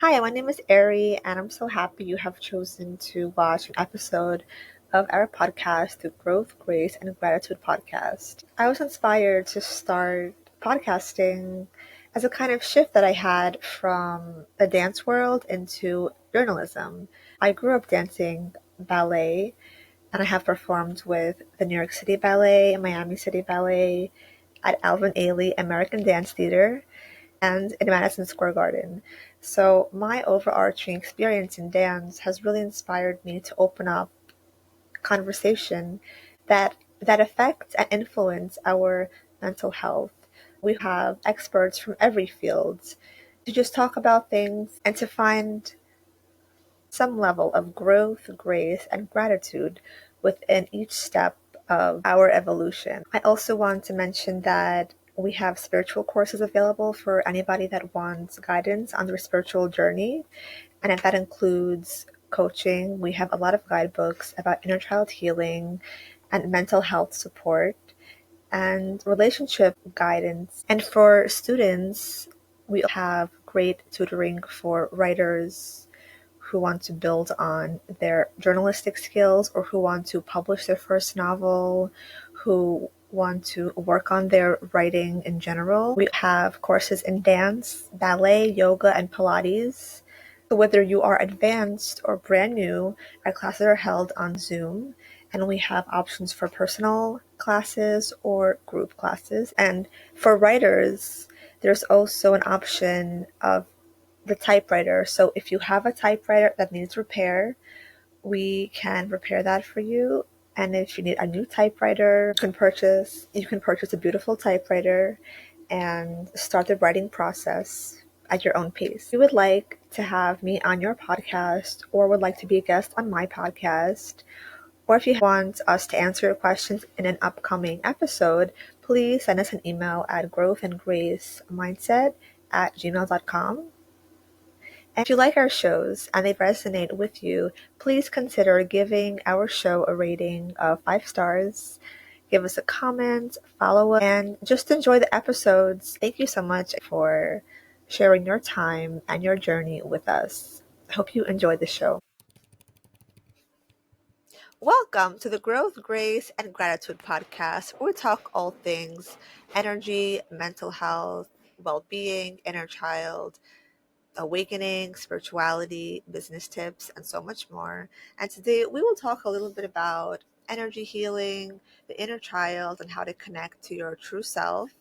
Hi, my name is Ari, and I'm so happy you have chosen to watch an episode of our podcast, the Growth, Grace, and Gratitude podcast. I was inspired to start podcasting as a kind of shift that I had from the dance world into journalism. I grew up dancing ballet, and I have performed with the New York City Ballet, Miami City Ballet, at Alvin Ailey American Dance Theater, and in Madison Square Garden. So my overarching experience in dance has really inspired me to open up conversation that affects and influence our mental health. We have experts from every field to just talk about things and to find some level of growth, grace, and gratitude within each step of our evolution. I also want to mention that we have spiritual courses available for anybody that wants guidance on their spiritual journey, and if that includes coaching, we have a lot of guidebooks about inner child healing and mental health support and relationship guidance. And for students, we have great tutoring for writers who want to build on their journalistic skills or who want to publish their first novel, who want to work on their writing in general. We have courses in dance, ballet, yoga, and Pilates. So whether you are advanced or brand new, our classes are held on Zoom, and we have options for personal classes or group classes. And for writers, there's also an option of the typewriter. So if you have a typewriter that needs repair, we can repair that for you. And if you need a new typewriter, you can purchase a beautiful typewriter and start the writing process at your own pace. If you would like to have me on your podcast or would like to be a guest on my podcast, or if you want us to answer your questions in an upcoming episode, please send us an email at growthandgracemindset@gmail.com. And if you like our shows and they resonate with you, please consider giving our show a rating of 5 stars. Give us a comment, follow us, and just enjoy the episodes. Thank you so much for sharing your time and your journey with us. I hope you enjoy the show. Welcome to the Growth, Grace, and Gratitude podcast, where we talk all things energy, mental health, well being, inner child, awakening, spirituality, business tips, and so much more. And today we will talk a little bit about energy healing, the inner child, and how to connect to your true self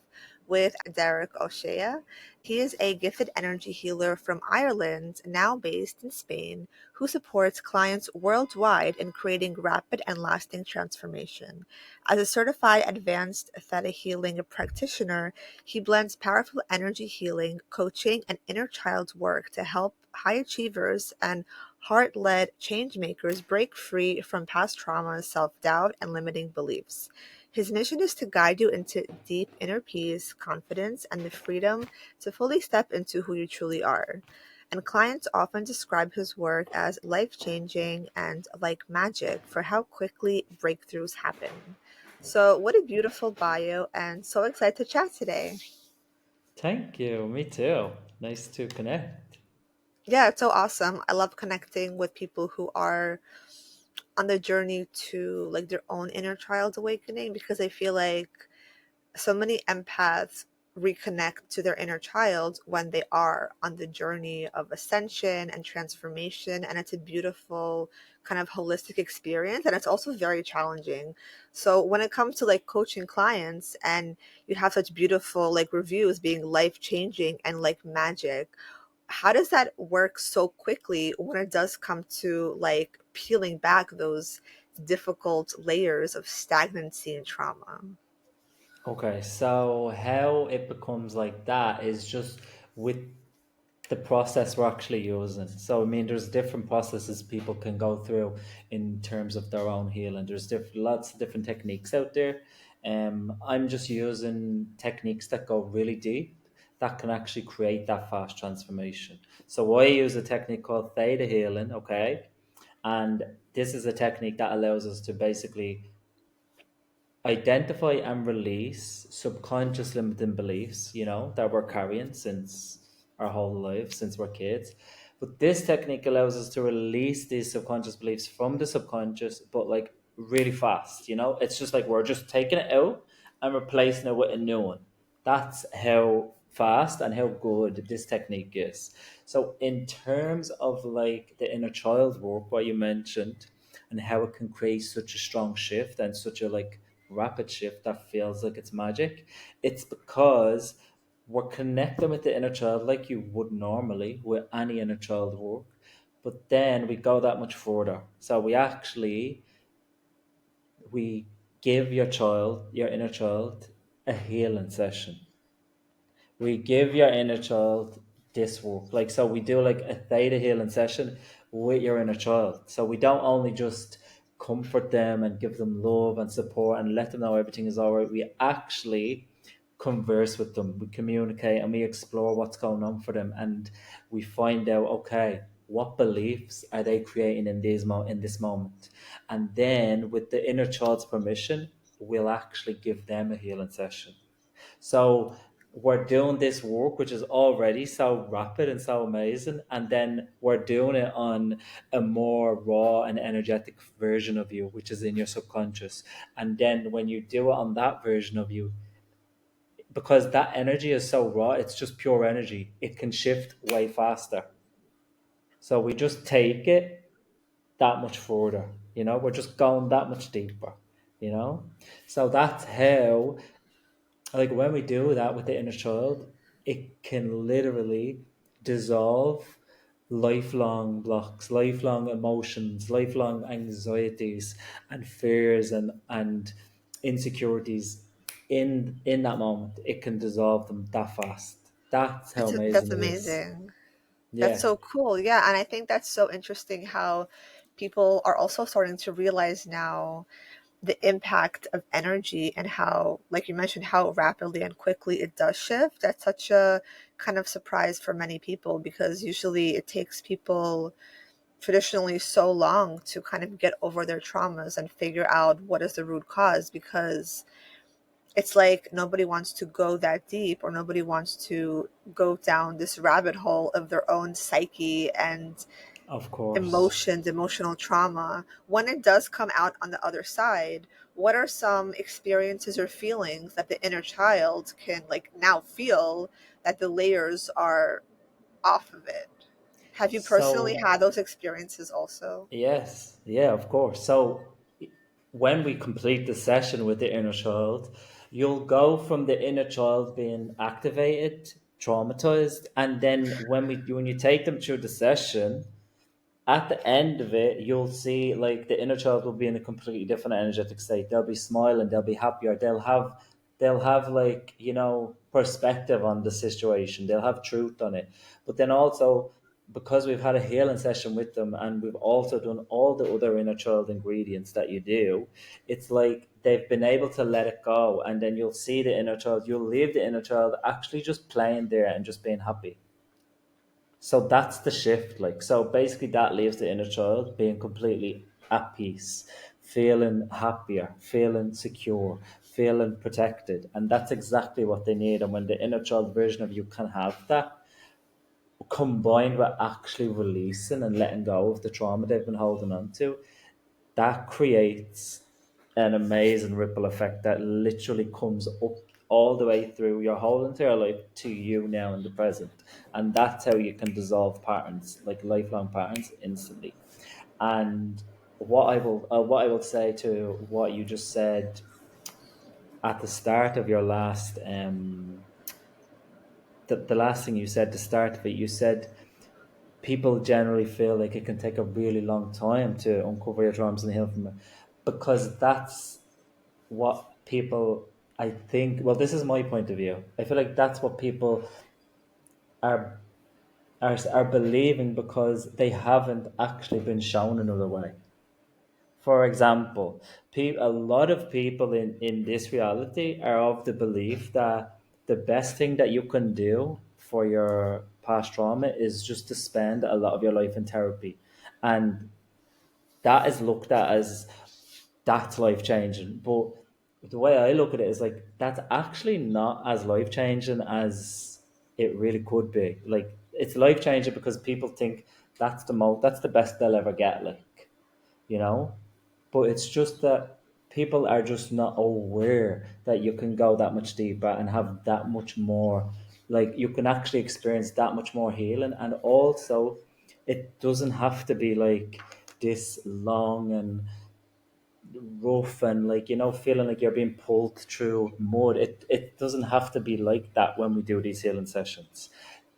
with Derek O Shea. He is a gifted energy healer from Ireland, now based in Spain, who supports clients worldwide in creating rapid and lasting transformation. As a certified advanced Theta healing practitioner, he blends powerful energy healing, coaching, and inner child work to help high achievers and heart led change makers break free from past traumas, self doubt, and limiting beliefs. His mission is to guide you into deep inner peace, confidence, and the freedom to fully step into who you truly are. And clients often describe his work as life changing and like magic for how quickly breakthroughs happen. So, what a beautiful bio, and so excited to chat today. Thank you. Me too. Nice to connect. Yeah, it's so awesome. I love connecting with people who are on the journey to like their own inner child awakening because I feel like so many empaths reconnect to their inner child when they are on the journey of ascension and transformation, and it's a beautiful kind of holistic experience, and it's also very challenging. So when it comes to like coaching clients and you have such beautiful like reviews being life changing and like magic, how does that work so quickly when it does come to like peeling back those difficult layers of stagnancy and trauma? Okay, so how it becomes like that is just with the process we're actually using. So, I mean, there's different processes people can go through in terms of their own healing. There's lots of different techniques out there. I'm just using techniques that go really deep that can actually create that fast transformation. So, I use a technique called Theta healing, okay? And this is a technique that allows us to basically identify and release subconscious limiting beliefs, that we're carrying since our whole life, since we're kids. But this technique allows us to release these subconscious beliefs from the subconscious, but like really fast, you know? It's just like we're just taking it out and replacing it with a new one. That's how fast and how good this technique is. So, in terms of like the inner child work, what you mentioned, and how it can create such a strong shift and such a like rapid shift that feels like it's magic, it's because we're connecting with the inner child like you would normally with any inner child work, but then we go that much further. So we give your inner child, a healing session. We give your inner child this work. Like, so we do like a theta healing session with your inner child. So we don't only just comfort them and give them love and support and let them know everything is all right. We actually converse with them, we communicate, and we explore what's going on for them, and we find out, okay, what beliefs are they creating in in this moment, and then with the inner child's permission, we'll actually give them a healing session. So we're doing this work, which is already so rapid and so amazing, and then we're doing it on a more raw and energetic version of you, which is in your subconscious. And then when you do it on that version of you, because that energy is so raw, it's just pure energy. It can shift way faster. So we just take it that much further. We're just going that much deeper. You know, so that's how, like, when we do that with the inner child, it can literally dissolve lifelong blocks, lifelong emotions, lifelong anxieties and fears and insecurities in that moment. It can dissolve them that fast. That's how That's amazing it is. amazing. That's Yeah, so cool. Yeah, and I think that's so interesting how people are also starting to realize now the impact of energy and how, like you mentioned, how rapidly and quickly it does shift. That's such a kind of surprise for many people because usually it takes people traditionally so long to kind of get over their traumas and figure out what is the root cause because it's like nobody wants to go that deep or nobody wants to go down this rabbit hole of their own psyche and of course. emotions, emotional trauma. When it does come out on the other side, what are some experiences or feelings that the inner child can like now feel that the layers are off of it? Have you personally So had those experiences also? yes, yeah, of course. So when we complete the session with the inner child, you'll go from the inner child being activated, traumatized, and then when you take them through the session, at the end of it, you'll see like the inner child will be in a completely different energetic state. They'll be smiling, they'll be happier, they'll have like, perspective on the situation, they'll have truth on it. But then also, because we've had a healing session with them and we've also done all the other inner child ingredients that you do, it's like they've been able to let it go. And then you'll see the inner child, you'll leave the inner child actually just playing there and just being happy. So that's the shift. Like, so basically, that leaves the inner child being completely at peace, feeling happier, feeling secure, feeling protected. And that's exactly what they need. And when the inner child version of you can have that, combined with actually releasing and letting go of the trauma they've been holding on to, that creates an amazing ripple effect that literally comes up all the way through your whole entire life to you now in the present. And that's how you can dissolve patterns, like lifelong patterns, instantly. And what I will say to what you just said at the start of your last the last thing you said, the start of it, you said people generally feel like it can take a really long time to uncover your traumas and heal from it, because that's what people, I think, well, this is my point of view. I feel like that's what people are are believing because they haven't actually been shown another way. For example, a lot of people in this reality are of the belief that the best thing that you can do for your past trauma is just to spend a lot of your life in therapy. And that is looked at as that's life changing. But the way I look at it is like that's actually not as life changing as it really could be. Like, it's life changing because people think that's the best they'll ever get, like, you know. But it's just that people are just not aware that you can go that much deeper and have that much more, like, you can actually experience that much more healing. And also, it doesn't have to be like this long and rough and, like, feeling like you're being pulled through mud. It doesn't have to be like that when we do these healing sessions.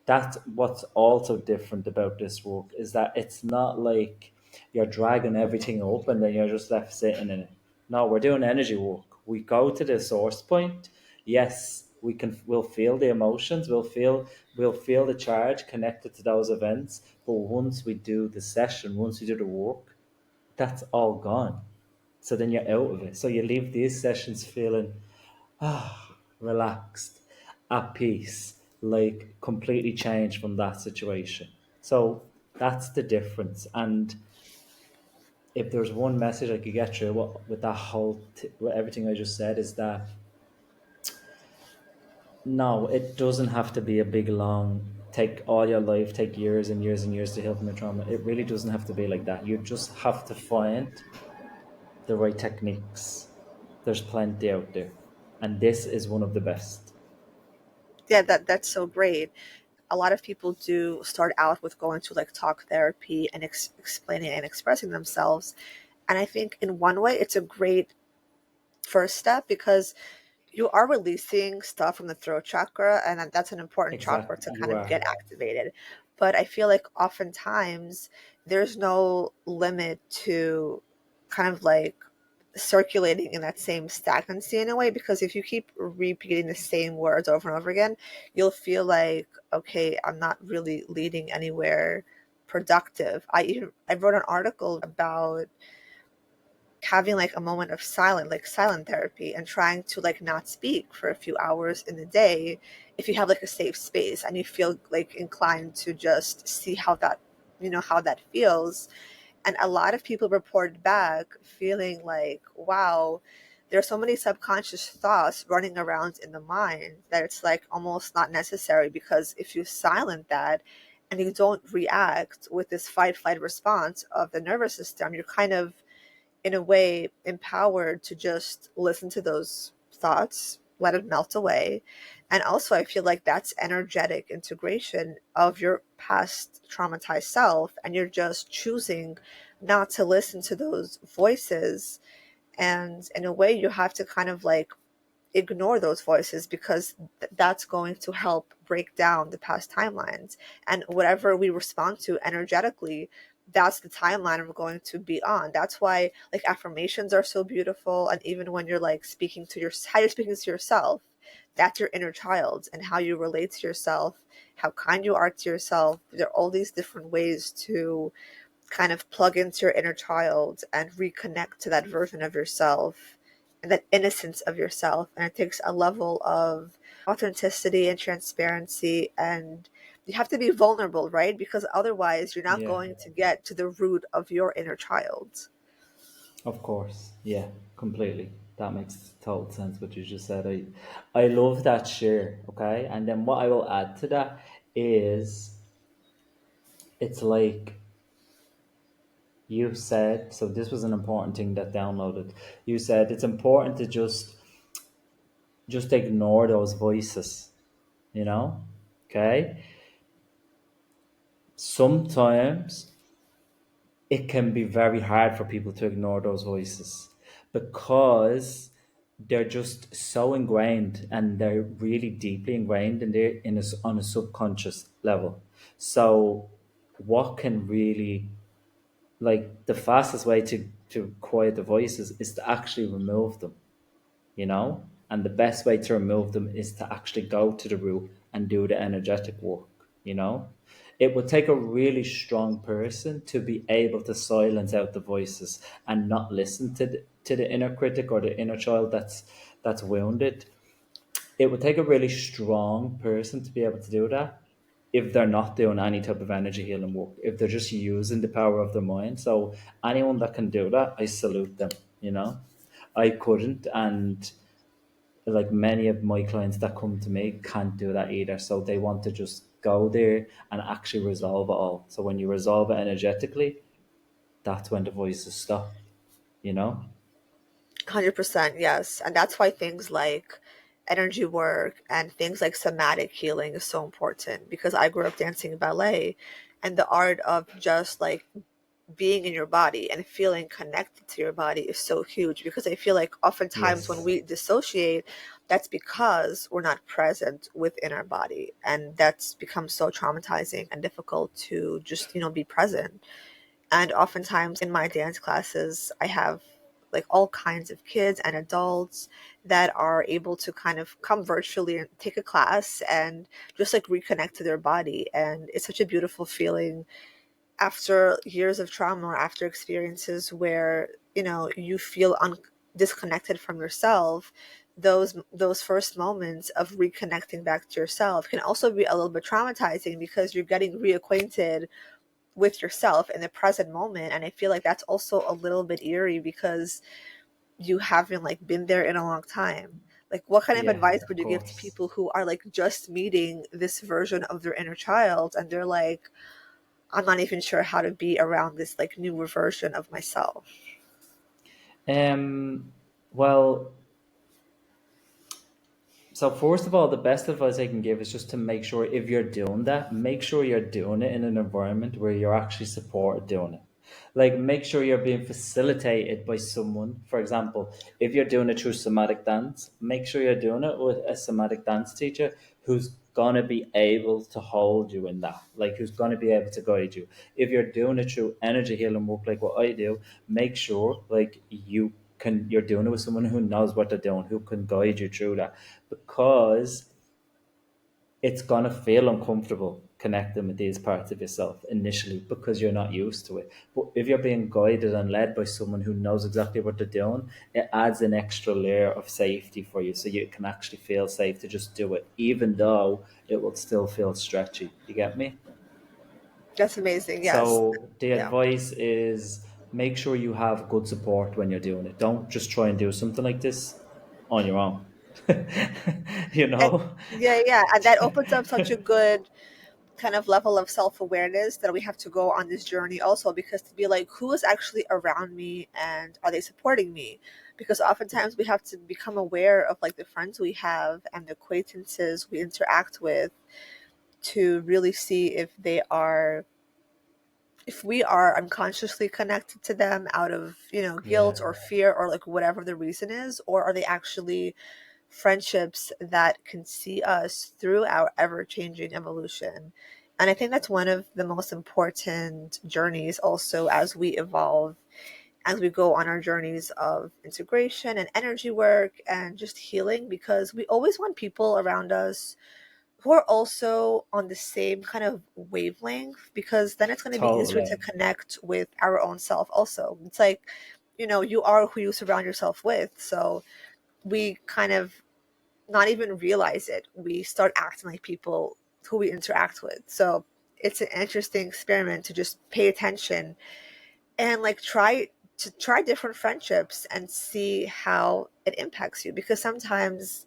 That's what's also different about this work, is that it's not like you're dragging everything up and then you're just left sitting in it. No, we're doing energy work. We go to the source point. Yes, we'll feel the emotions, we'll feel the charge connected to those events. But once we do the session, once we do the work, that's all gone. So then you're out of it. So you leave these sessions feeling relaxed, at peace, like completely changed from that situation. So that's the difference. And if there's one message I could get through with that with everything I just said, is that no, it doesn't have to be a big long take all your life, take years and years and years to heal from your trauma. It really doesn't have to be like that. You just have to find the right techniques. There's plenty out there, and this is one of the best. Yeah, that's so great. A lot of people do start out with going to like talk therapy and explaining and expressing themselves. And I think in one way it's a great first step because you are releasing stuff from the throat chakra, and that's an important chakra Exactly, to you kind of are. get activated. But I feel like oftentimes there's no limit to kind of like circulating in that same stagnancy in a way, because if you keep repeating the same words over and over again, you'll feel like, okay, I'm not really leading anywhere productive. I wrote an article about having like a moment of silent, like silent therapy, and trying to like not speak for a few hours in the day if you have like a safe space and you feel like inclined to just see how that, how that feels. And a lot of people reported back feeling like, wow, there are so many subconscious thoughts running around in the mind that it's like almost not necessary, because if you silent that and you don't react with this fight flight response of the nervous system, you're kind of in a way empowered to just listen to those thoughts, let it melt away. And also, I feel like that's energetic integration of your past traumatized self, and you're just choosing not to listen to those voices. And in a way, you have to kind of like ignore those voices, because that's going to help break down the past timelines. And whatever we respond to energetically, that's the timeline we're going to be on. That's why like affirmations are so beautiful. And even when you're like speaking to how you're speaking to yourself, that's your inner child, and how you relate to yourself, how kind you are to yourself. There are all these different ways to kind of plug into your inner child and reconnect to that version of yourself and that innocence of yourself. And it takes a level of authenticity and transparency. And you have to be vulnerable, right? Because otherwise, you're not Yeah, going to get to the root of your inner child. of course. Yeah, completely. That makes total sense what you just said. I love that share. Okay, and then what I will add to that is, it's like you said. So this was an important thing that downloaded. You said it's important to just ignore those voices. You know, okay. Sometimes it can be very hard for people to ignore those voices because they're just so ingrained, and they're really deeply ingrained on a subconscious level. So what can really, like, the fastest way to quiet the voices is to actually remove them, and the best way to remove them is to actually go to the root and do the energetic work. It would take a really strong person to be able to silence out the voices and not listen to the inner critic or the inner child that's wounded. It would take a really strong person to be able to do that if they're not doing any type of energy healing work, if they're just using the power of their mind. So anyone that can do that, I salute them. I couldn't, and like many of my clients that come to me can't do that either. So they want to just go there and actually resolve it all. So when you resolve it energetically, that's when the voices stop, you know? 100%, yes. And that's why things like energy work and things like somatic healing is so important, because I grew up dancing ballet, and the art of just like being in your body and feeling connected to your body is so huge, because I feel like oftentimes when Yes. we dissociate, that's because we're not present within our body, and that's become so traumatizing and difficult to just, be present. And oftentimes in my dance classes, I have like all kinds of kids and adults that are able to kind of come virtually and take a class and just like reconnect to their body. And it's such a beautiful feeling after years of trauma or after experiences where, you feel disconnected from yourself. Those first moments of reconnecting back to yourself can also be a little bit traumatizing, because you're getting reacquainted with yourself in the present moment. And I feel like that's also a little bit eerie, because you haven't like been there in a long time. Like, what kind of Yeah, advice of would you give to course. people who are like just meeting this version of their inner child, and they're like, I'm not even sure how to be around this like newer version of myself? Um, well, so first of all, the best advice I can give is just to make sure if you're doing that, make sure you're doing it in an environment where you're actually supported doing it. Like make sure you're being facilitated by someone. For example, if you're doing it through somatic dance, make sure you're doing it with a somatic dance teacher who's gonna be able to hold you in that, like who's gonna be able to guide you. If you're doing it through energy healing work like what I do, make sure like you're doing it with someone who knows what they're doing, who can guide you through that, because it's going to feel uncomfortable connecting with these parts of yourself initially because you're not used to it. But if you're being guided and led by someone who knows exactly what they're doing, it adds an extra layer of safety for you, so you can actually feel safe to just do it, even though it will still feel stretchy. You get me? That's amazing. Yes. So the Yeah. advice is make sure you have good support when you're doing it. Don't just try and do something like this on your own. you And know? yeah, yeah. And that opens up such a good kind of level of self-awareness that we have to go on this journey also, because to be like, who is actually around me and are they supporting me? Because oftentimes we have to become aware of like the friends we have and the acquaintances we interact with, to really see if we are unconsciously connected to them out of, Yeah. guilt or fear or like whatever the reason is, or are they actually friendships that can see us through our ever changing evolution. And I think that's one of the most important journeys also, as we evolve, as we go on our journeys of integration and energy work and just healing, because we always want people around us who are also on the same kind of wavelength, because then it's going to be easier to Totally. connect with our own self also. It's like, you are who you surround yourself with. So we kind of not even realize it, we start acting like people who we interact with. So it's an interesting experiment to just pay attention and like try different friendships and see how it impacts you, because sometimes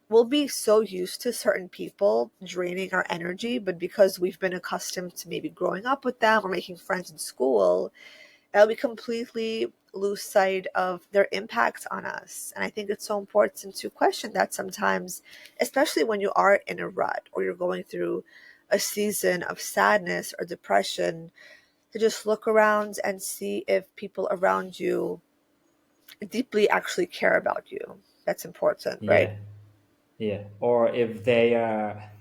we'll be so used to certain people draining our energy, but because we've been accustomed to maybe growing up with them or making friends in school, we completely lose sight of their impact on us. And I think it's so important to question that sometimes, especially when you are in a rut or you're going through a season of sadness or depression, to just look around and see if people around you deeply actually care about you. That's important, right? Yeah. Yeah. Or if they are,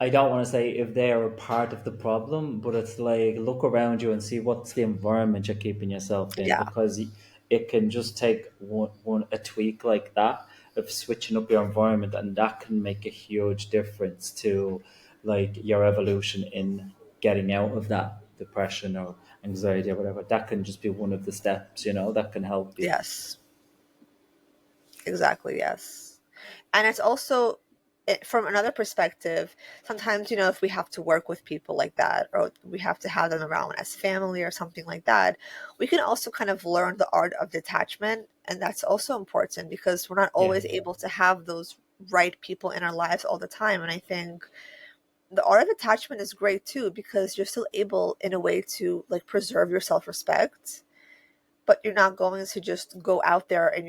I don't want to say if they are a part of the problem, but it's like look around you and see what's the environment you're keeping yourself in, Yeah. because it can just take one a tweak like that of switching up your environment, and that can make a huge difference to like your evolution in getting out of that depression or anxiety or whatever. That can just be one of the steps, that can help you. Yes. Exactly. Yes. And it's also from another perspective, sometimes, if we have to work with people like that, or we have to have them around as family or something like that, we can also kind of learn the art of detachment. And that's also important, because we're not Yeah. always able to have those right people in our lives all the time. And I think the art of attachment is great too, because you're still able in a way to like preserve your self-respect, but you're not going to just go out there and,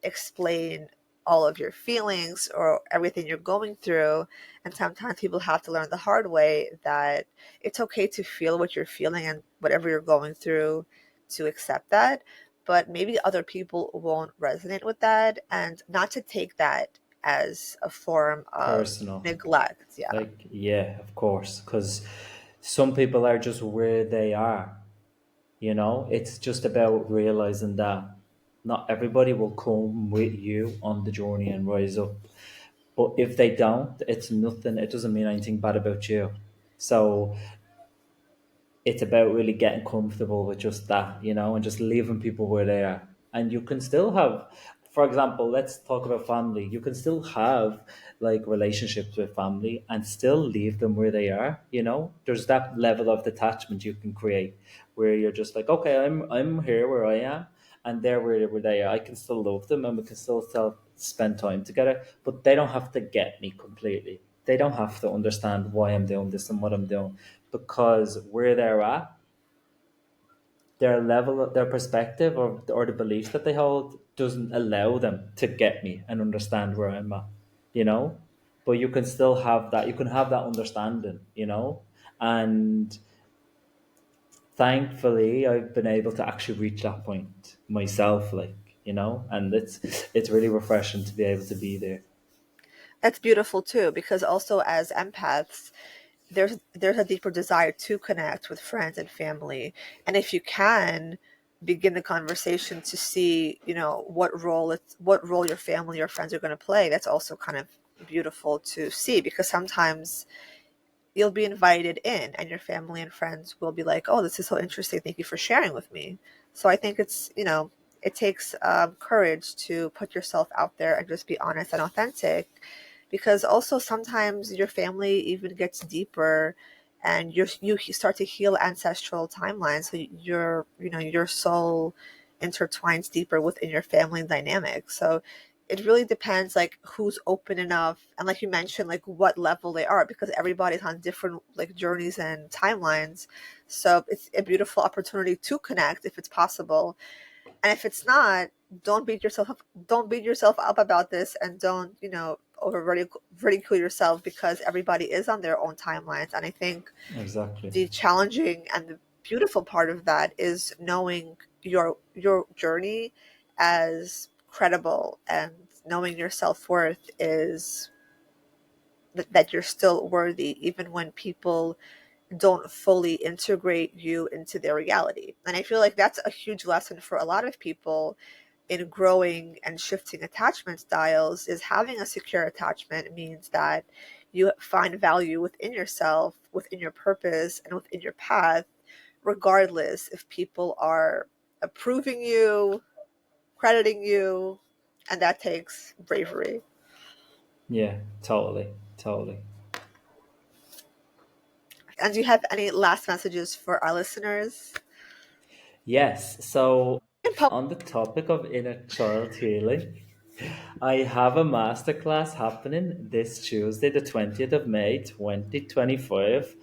explain all of your feelings or everything you're going through. And sometimes people have to learn the hard way that it's okay to feel what you're feeling and whatever you're going through, to accept that. But maybe other people won't resonate with that, and not to take that as a form of Personal. neglect. Yeah. Like, yeah, of course, because some people are just where they are. It's just about realizing that not everybody will come with you on the journey and rise up. But if they don't, it's nothing. It doesn't mean anything bad about you. So it's about really getting comfortable with just that, and just leaving people where they are. And you can still have, for example, let's talk about family. You can still have like relationships with family and still leave them where they are. There's that level of detachment you can create where you're just like, okay, I'm here where I am, and they're where they are. I can still love them, and we can still spend time together, but they don't have to get me completely. They don't have to understand why I'm doing this and what I'm doing, because where they're at, their level, their perspective, or the beliefs that they hold doesn't allow them to get me and understand where I'm at, you know. But you can still have that. You can have that understanding, and thankfully, I've been able to actually reach that point myself, and it's really refreshing to be able to be there. That's beautiful too, because also as empaths, there's a deeper desire to connect with friends and family. And if you can begin the conversation to see, what role your family or friends are going to play, that's also kind of beautiful to see, because sometimes you'll be invited in and your family and friends will be like, oh, this is so interesting, thank you for sharing with me. So I think it takes courage to put yourself out there and just be honest and authentic, because also sometimes your family even gets deeper, and you start to heal ancestral timelines, so your soul intertwines deeper within your family dynamic. So it really depends, like who's open enough, and like you mentioned, like what level they are, because everybody's on different like journeys and timelines. So it's a beautiful opportunity to connect if it's possible, and if it's not, don't beat yourself up about this, and don't over ridicule yourself, because everybody is on their own timelines. And I think Exactly. the challenging and the beautiful part of that is knowing your journey as credible, and knowing your self-worth is that you're still worthy even when people don't fully integrate you into their reality. And I feel like that's a huge lesson for a lot of people in growing and shifting attachment styles. Is having a secure attachment means that you find value within yourself, within your purpose, and within your path, regardless if people are approving you, crediting you, and that takes bravery. Yeah, totally, totally. And do you have any last messages for our listeners? Yes. So In pub- on the topic of inner child healing, I have a masterclass happening this Tuesday, the 20th of May, 2025.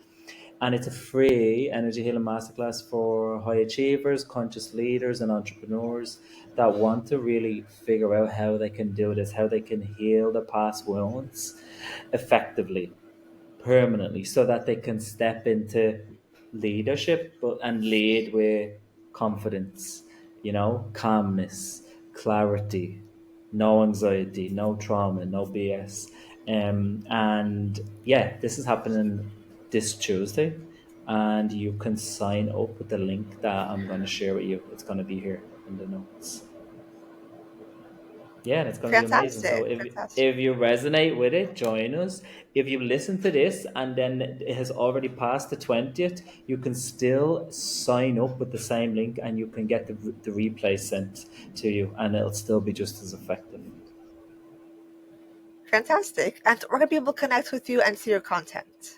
And it's a free energy healing masterclass for high achievers, conscious leaders, and entrepreneurs that want to really figure out how they can do this, how they can heal their past wounds effectively, permanently, so that they can step into leadership, and lead with confidence, calmness, clarity, no anxiety, no trauma, no BS. And yeah, this is happening this Tuesday, and you can sign up with the link that I'm going to share with you. It's going to be here in the notes. Yeah, and it's going to be amazing. So Fantastic, if fantastic. you resonate with it, join us. If you listen to this and then it has already passed the 20th, you can still sign up with the same link, and you can get the replay sent to you, and it'll still be just as effective. Fantastic. And where can people connect with you and see your content?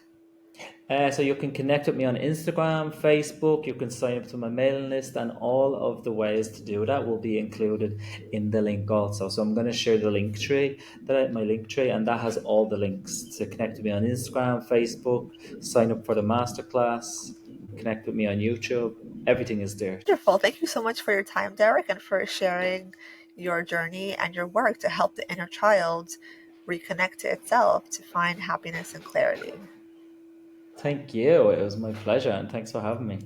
So you can connect with me on Instagram, Facebook. You can sign up to my mailing list, and all of the ways to do that will be included in the link also. So I'm going to share the link tree, my link tree, and that has all the links to connect with me on Instagram, Facebook, sign up for the masterclass, connect with me on YouTube. Everything is there. Wonderful. Thank you so much for your time, Derek, and for sharing your journey and your work to help the inner child reconnect to itself to find happiness and clarity. Thank you. It was my pleasure, and thanks for having me.